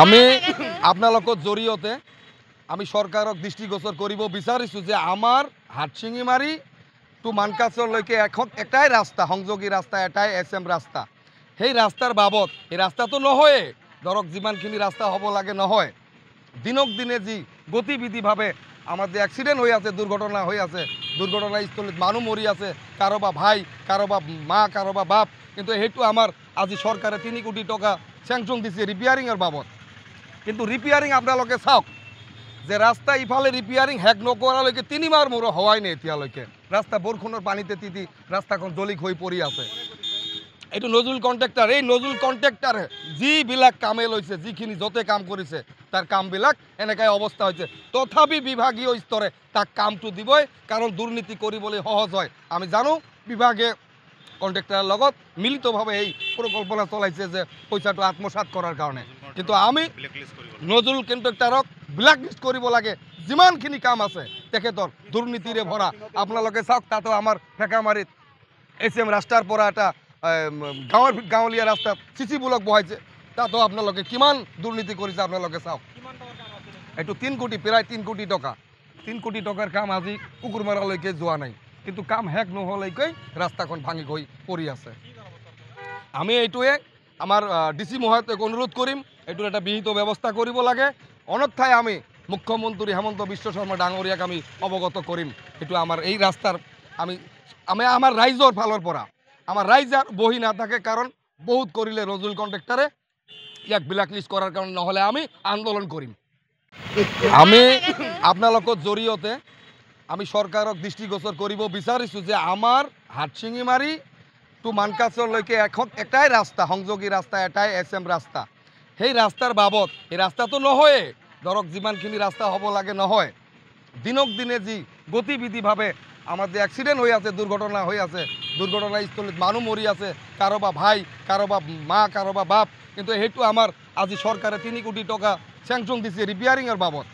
আমি আপোনালোকৰ জৰিয়তে আমি সৰকাৰক দৃষ্টিগোচৰ কৰিব বিচাৰিছো যে আমাৰ হাটশিঙিমাৰি টু মানকাছৰলৈকে এখন এটাই রাস্তা সংযোগী রাস্তা এটাই SM রাস্তা সেই রাস্তার বাবদ এই রাস্তা তো নহয়ে ধরক যিমানখিনি রাস্তা হব লাগে নহয় দিনক দিনে যি গতিবিধিভাৱে আমার যে অ্যাক্সিডেন্ট হয়ে আছে দুর্ঘটনা হয়ে আছে দুর্ঘটনাস্থলীত মানুষ মরি আছে কারোবা ভাই কারোবা মা কারোবা বাপ কিন্তু সেইটো আমার আজি সরকারে 3 কোটি টাকা স্যাংশন দিছে রিপেয়ারিংয়ের বাবদ কিন্তু রিপেয়ারিং আপোনালোকে চাওক যে রাস্তা ইফালে রিপেয়ারিং হেক নকৰালৈকে 3 মাহ মোৰ হোৱাই নাই এতিয়ালৈকে ৰাস্তা বৰষুণৰ পানীতে তিতি ৰাস্তাখন জলিক হৈ পৰি আছে এইটো নজৰুল কন্ট্ৰাক্টৰ এই নজৰুল কন্ট্ৰাক্টৰ যিবিলাক কামে লৈছে যিখিনি যতে কাম কৰিছে তাৰ কামবিলাক এনেকাই অৱস্থা হৈছে তথাপি বিভাগীয় স্তৰে তাক কামটো দিবই কাৰণ দুৰ্নীতি কৰিবলৈ সহজ হয় আমি জানো বিভাগে কন্ট্ৰাক্টৰেৰ লগত মিলিতভাৱে এই পৰিকল্পনা চলাইছে যে পইচাটো আত্মসাৎ কৰাৰ কাৰণে কিন্তু আমি নজৰুল কন্ট্ৰাক্টৰক ব্ল্যাকলিস্ট কৰিব লাগে যিমানখিনি কাম আছে তেখেতৰ দুৰ্নীতিৰে ভৰা আপোনালোকে চাওক তাতো আমাৰ ফেকামাৰীত SM ৰাস্তাৰ পৰা এটা গাঁৱলীয়া ৰাস্তাত চিচি ব্লক বহাইছে তাতো আপোনালোকে কিমান দুৰ্নীতি কৰিছে আপোনালোকে চাওক এইটো 3 কোটি প্ৰায় 3 কোটি টকা 3 কোটি টকাৰ কাম আজি কুকুৰমাৰালৈকে যোৱা নাই কিন্তু কাম হেক নহলৈকে ৰাস্তাখন ভাঙি গৈ পৰি আছে আমি এইটোৱে আমাৰ DC মহোদয়ক অনুৰোধ কৰিম এইটোৰ এটা বিহিত ব্যৱস্থা কৰিব লাগে অন্যথায় আমি মুখ্যমন্ত্ৰী হেমন্ত বিশ্ব শৰ্মা ডাঙৰীয়াক আমি অৱগত কৰিম এইটো আমাৰ এই ৰাস্তাৰ আমি আমাৰ ৰাইজৰ ফালৰ পৰা আমাৰ ৰাইজাৰ বহি না থাকে কাৰণ বহুত কৰিলে নজৰুল কন্ট্ৰাক্টৰে ইয়াক ব্ল্যাকলিস্ট কৰাৰ কাৰণ নহলে আমি আন্দোলন কৰিম আমি আপোনালোকৰ জৰিয়তে আমি সৰকাৰক দৃষ্টিগোচৰ কৰিব বিচাৰিছো যে আমাৰ হাটশিঙিমাৰি টু মানকাছৰলৈকে এখন এটাই রাস্তা সংযোগী রাস্তা এটাই SM রাস্তা সেই রাস্তার বাবদ এই রাস্তা তো নহয়ে ধরক যিমানখিনি রাস্তা হব লাগে নহয় দিনক দিনে যি গতিবিধিভাৱে আমার যে অ্যাক্সিডেন্ট হয়ে আছে দুর্ঘটনা হয়ে আছে দুর্ঘটনাস্থলীত মানুষ মরি আছে কারোবা ভাই কারোবা মা কারোবা বাপ কিন্তু সেইটো আমার আজি সরকারে 3 কোটি টাকা স্যাংশন দিছে রিপেয়ারিংয়ের বাবদ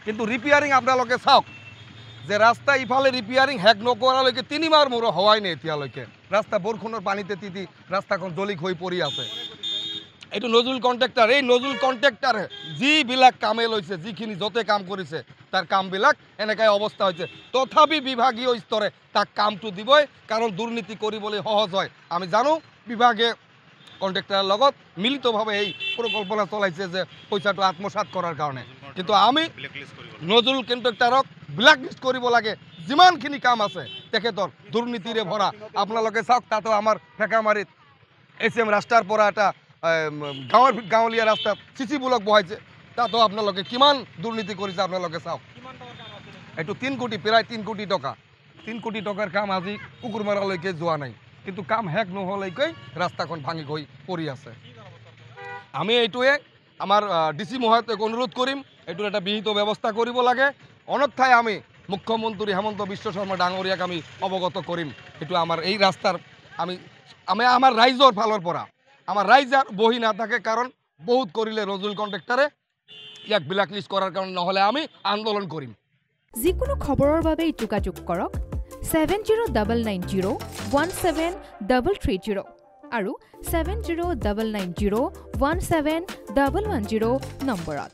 কিন্তু রিপেয়ারিং আপোনালোকে চাওক যে রাস্তা ইফালে রিপেয়ারিং হেক নকৰালৈকে 3 মাহ মোৰ হোৱাই নাই এতিয়ালৈকে ৰাস্তা বৰষুণৰ পানীতে তিতি ৰাস্তাখন জলিক হৈ পৰি আছে এইটো নজৰুল কন্ট্ৰাক্টৰ এই নজৰুল কন্ট্ৰাক্টৰ যিবিলাক কামে লৈছে যিখিনি যতে কাম কৰিছে তাৰ কামবিলাক এনেকাই অৱস্থা হৈছে তথাপি বিভাগীয় স্তৰে তাক কামটো দিবই কাৰণ দুৰ্নীতি কৰিবলৈ সহজ হয় আমি জানো বিভাগে কন্ট্ৰাক্টৰেৰ লগত মিলিতভাৱে এই পৰিকল্পনা চলাইছে যে পইচাটো আত্মসাৎ কৰাৰ কাৰণে কিন্তু আমি নজৰুল কন্ট্ৰাক্টৰক ব্ল্যাকলিস্ট কৰিব লাগে যিমানখিনি কাম আছে তেখেতৰ দুৰ্নীতিৰে ভৰা আপোনালোকে চাওক তাতো আমাৰ ফেকামাৰীত SM ৰাস্তাৰ পৰা এটা গাঁৱলীয়া ৰাস্তাত চিচি ব্লক বহাইছে তাতো আপোনালোকে কিমান দুৰ্নীতি কৰিছে আপোনালোকে চাওক এইটো 3 কোটি প্ৰায় 3 কোটি টকা 3 কোটি টকাৰ কাম আজি কুকুৰমাৰালৈকে যোৱা নাই কিন্তু কাম হেক নহলৈকে ৰাস্তাখন ভাঙি গৈ পৰি আছে আমি এইটোৱে আমাৰ DC মহোদয়ক অনুৰোধ কৰিম এইটোৰ এটা বিহিত ব্যৱস্থা কৰিব লাগে অন্যথায় আমি মুখ্যমন্ত্ৰী হেমন্ত বিশ্ব শৰ্মা ডাঙৰীয়াক আমি অৱগত কৰিম এইটো আমাৰ এই ৰাস্তাৰ আমি আমাৰ ৰাইজৰ ফালৰ পৰা আমাৰ ৰাইজাৰ বহি না থাকে কাৰণ বহুত কৰিলে নজৰুল কন্ট্ৰাক্টৰে ইয়াক ব্ল্যাকলিস্ট কৰাৰ কাৰণ নহলে আমি আন্দোলন কৰিম যিকোনো খবৰৰ বাবে যোগাযোগ কৰক 7099017330 আৰু 7099017110 নম্বৰত